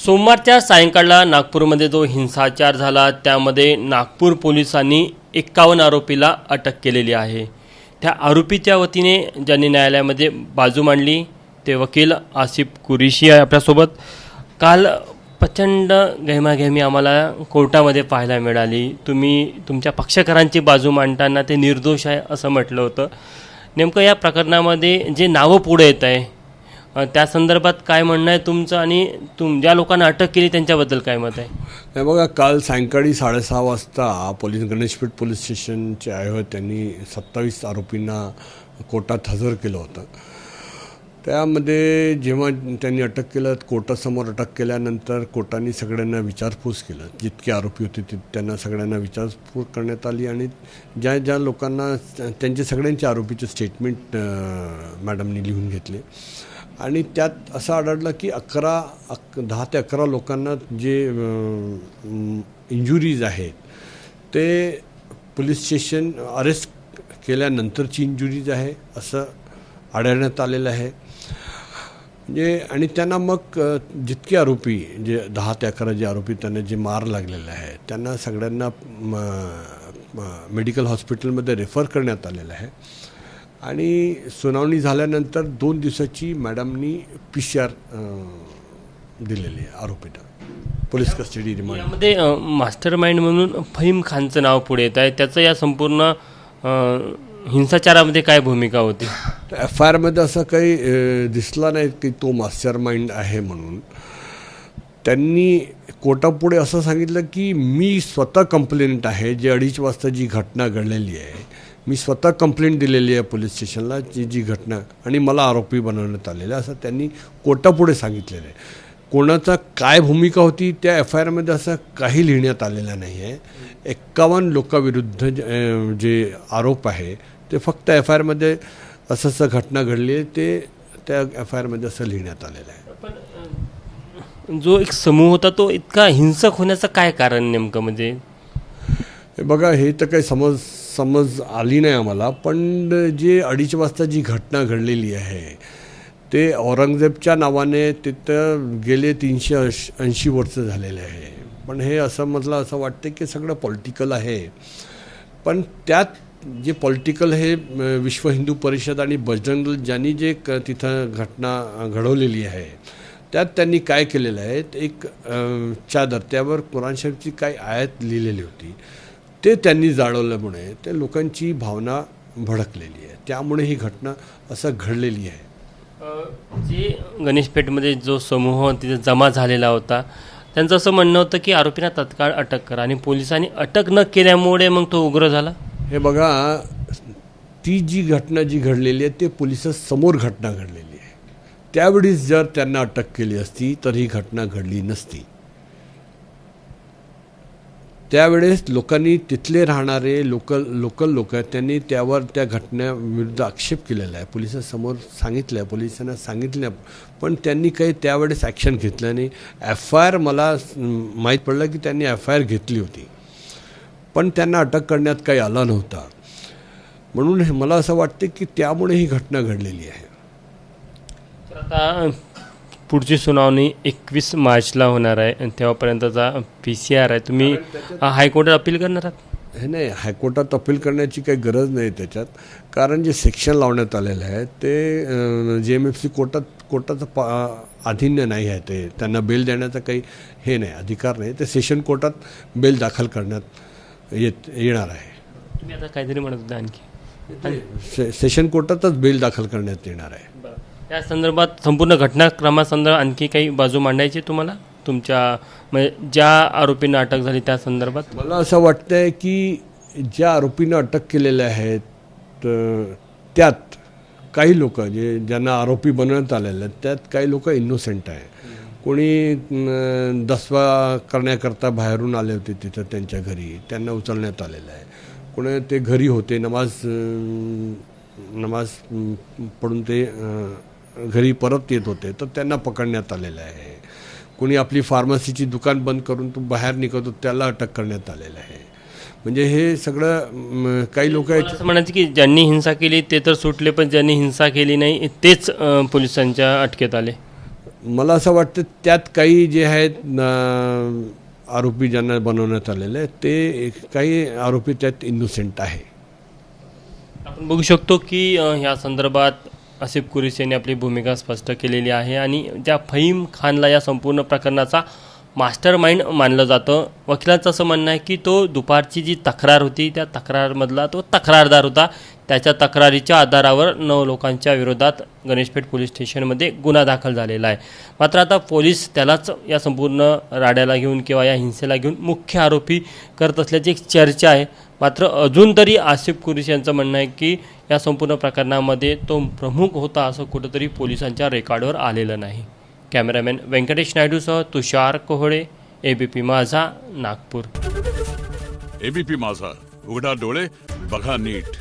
सोमवारच्या सायंकाळला नागपूरमध्ये जो हिंसाचार झाला त्यामध्ये नागपूर पोलिसांनी 51 आरोपीला अटक केलेली आहे। त्या आरोपीच्या वतीने ज्यांनी न्यायालयामध्ये बाजू मांडली ते वकील आसिफ कुरेशी आहे आपल्यासोबत। काल प्रचंड गहमागहमी आम्हाला कोर्टामध्ये पाहायला मिळाली। तुम्ही तुमच्या पक्षकारांची बाजू मांडताना ते निर्दोष आहे असं म्हटलं होतं। नेमकं या प्रकरणामध्ये जे नावं पुढे येत आहे त्या संदर्भात काय म्हणणं आहे तुमचं आणि ज्या लोकांना अटक केली त्यांच्याबद्दल काय मत आहे? हे बघा, काल सायंकाळी 6:30 वाजता पोलीस गणेशपेठ पोलीस स्टेशनचे आयोजक त्यांनी 27 आरोपींना कोर्टात हजर केलं होतं। त्यामध्ये जेव्हा त्यांनी अटक केलं, कोर्टासमोर अटक केल्यानंतर कोर्टाने सगळ्यांना विचारपूस केलं। जितके आरोपी होते त्यांना सगळ्यांना विचारपूस करण्यात आली आणि ज्या ज्या लोकांना त्यांचे सगळ्यांचे आरोपीचे स्टेटमेंट मॅडमनी लिहून घेतले आणि त्यात असं आढळलं की 10 ते 11 लोकांना जे इंजुरीज आहेत ते पोलीस स्टेशन अरेस्ट केल्यानंतरची इंजुरीज आहे असं आढळण्यात आलेलं आहे। म्हणजे आणि त्यांना मग जितके आरोपी जे 10 ते 11 जे आरोपी त्यांना जे मार लागलेला आहे त्यांना सगळ्यांना मेडिकल हॉस्पिटलमध्ये रेफर करण्यात आलेलं आहे आणि सुनावणी झाल्यानंतर 2 दिवसाची मॅडमनी PCR दिलेली आहे आरोपींना पोलीस कस्टडी रिमांड। यामध्ये मास्टर माइंड म्हणून फहीम खानचं नाव पुढे येत आहे। त्याचं या संपूर्ण हिंसाचारामध्ये काय भूमिका होती? FIRमध्ये असं काही दिसलं नाही की तो मास्टर माइंड आहे म्हणून। त्यांनी कोर्टापुढे असं सांगितलं की मी स्वतः कंप्लेंट आहे, जे 2:30 वाजता जी घटना घडलेली आहे मी स्वतः कंप्लेंट दिलेली आहे पोलीस स्टेशनला, जी घटना आणि मला आरोपी बनवण्यात आलेलं असं त्यांनी कोर्टापुढे सांगितलेलं आहे। कोणाचा काय भूमिका होती त्या FIRमध्ये असं काही लिहिण्यात आलेलं नाही आहे। 51 लोकांविरुद्ध जे आरोप आहे ते फक्त FIRमध्ये असं घटना घडली आहे ते त्या FIRमध्ये असं लिहिण्यात आलेलं आहे। पण जो एक समूह होता तो इतका हिंसक होण्याचं काय कारण नेमकं? म्हणजे बघा, हे तर काही समज आली नाही आम्हाला, पण जे 2:30 वाजता जी घटना घडलेली आहे ते औरंगजेबच्या नावाने तिथं गेले 380 वर्ष झालेले आहे। पण हे असं मला असं वाटतं की सगळं पॉलिटिकल आहे। पण त्यात जे पॉलिटिकल हे विश्व हिंदू परिषद आणि बजरंग दल ज्यांनी जे तिथं घटना घडवलेली आहे त्यात त्यांनी काय केलेलं आहे, एक चादर त्यावर कुराण शरीफची काही आयत लिहिलेली होती ते त्यांनी जाळवल्यामुळे ते लोकांची भावना भडकलेली आहे, त्यामुळे ही घटना असं घडलेली आहे। जे गणेशपेठमध्ये जो समूह तिथे जमा झालेला होता त्यांचं असं म्हणणं होतं की आरोपींना तत्काळ अटक करा आणि पोलिसांनी अटक न केल्यामुळे मग तो उग्र झाला। हे बघा, ती जी घटना जी घडलेली आहे ते पोलिसांसमोर घटना घडलेली आहे। त्यावेळीच जर त्यांना अटक केली असती तर ही घटना घडली नसती। त्यावेळेस लोकांनी तिथले राहणारे लोकल लोक त्यांनी त्यावर त्या घटनेविरुद्ध आक्षेप केलेला आहे, पोलिसांसमोर सांगितलं आहे, पोलिसांना सांगितलं, पण त्यांनी काही त्यावेळेस ॲक्शन घेतलं नाही। FIR मला माहीत पडलं की त्यांनी FIR घेतली होती पण त्यांना अटक करण्यात काही आला नव्हता, म्हणून मला असं वाटते की त्यामुळे ही घटना घडलेली आहे। तर आता पुढची सुनावणी 21 मार्चला होणार आहे आणि तेव्हापर्यंतचा PCR आहे। तुम्ही हायकोर्टात अपील करणार आहात? हे नाही, हायकोर्टात अपील करण्याची काही गरज नाही त्याच्यात, कारण जे सेक्शन लावण्यात आलेलं आहे ते JMFC कोर्टाचं अधीन नाही आहे, ते त्यांना बेल देण्याचा काही हे नाही, अधिकार नाही। ते सेशन कोर्टात बेल दाखल करण्यात येणार आहे। तुम्ही आता काहीतरी म्हणत होता आणखी? सेशन कोर्टातच बेल दाखल करण्यात येणार आहे। त्या संदर्भात संपूर्ण घटनाक्रमासंदर्भात आणखी काही बाजू मांडायची तुम्हाला, तुमच्या म्हणजे ज्या आरोपींना अटक झाली त्या संदर्भात? मला असं वाटतं आहे की ज्या आरोपींना अटक केलेल्या आहेत त्यात काही लोक ज्यांना आरोपी बनवण्यात आलेले आहेत त्यात काही लोक इनोसेंट आहे। कोणी दसवा करण्याकरता बाहेरून आले होते तिथं त्यांच्या घरी, त्यांना उचलण्यात आलेलं आहे। कोणी ते घरी होते, नमाज पढून ते घरी परत येत होते तर त्यांना पकडण्यात आलेलं आहे। कोणी आपली फार्मसीची दुकान बंद करून तो बाहेर निघतो त्याला अटक करण्यात आलेलं आहे। म्हणजे हे सगळं काही लोक असं म्हणायचं की ज्यांनी हिंसा केली ते तर सुटले पण ज्यांनी हिंसा केली नाही तेच पोलिसांच्या अटकेत आले। मला असं वाटतं त्यात काही जे आहेत आरोपी ज्यांना बनवण्यात आलेले आहेत ते काही आरोपी त्यात इनोसेंट आहे. आपण बघू शकतो की ह्या संदर्भात आसिफ कुरेशी यांनी आपली भूमिका स्पष्ट केलेली आहे आणि ज्या फहीम खानला या संपूर्ण प्रकरणाचा मास्टर माइंड मानलं जातं. वकिलांचं असं म्हणणं आहे की तो दुपारची जी तक्रार होती त्या तक्रारमधला तो तक्रारदार होता. त्याच्या तक्रारीच्या आधारावर 9 लोकांच्या विरोधात गणेशपेठ पोलीस स्टेशनमध्ये गुन्हा दाखल झालेला आहे. मात्र आता पोलीस त्यालाच या संपूर्ण राड्याला घेऊन किंवा या हिंसेला घेऊन मुख्य आरोपी करत असल्याची एक चर्चा आहे. मात्र अजून तरी आसिफ कुरेशी यांचं म्हणणं आहे की या संपूर्ण प्रकरणामध्ये तो प्रमुख होता असं कुठंतरी पोलिसांच्या रेकॉर्डवर आलेलं नाही. कॅमेरामॅन व्यंकटेश नायडूसह तुषार कोहळे, ABP माझा, नागपूर. ABP माझा, उघडा डोळे बघा नीट.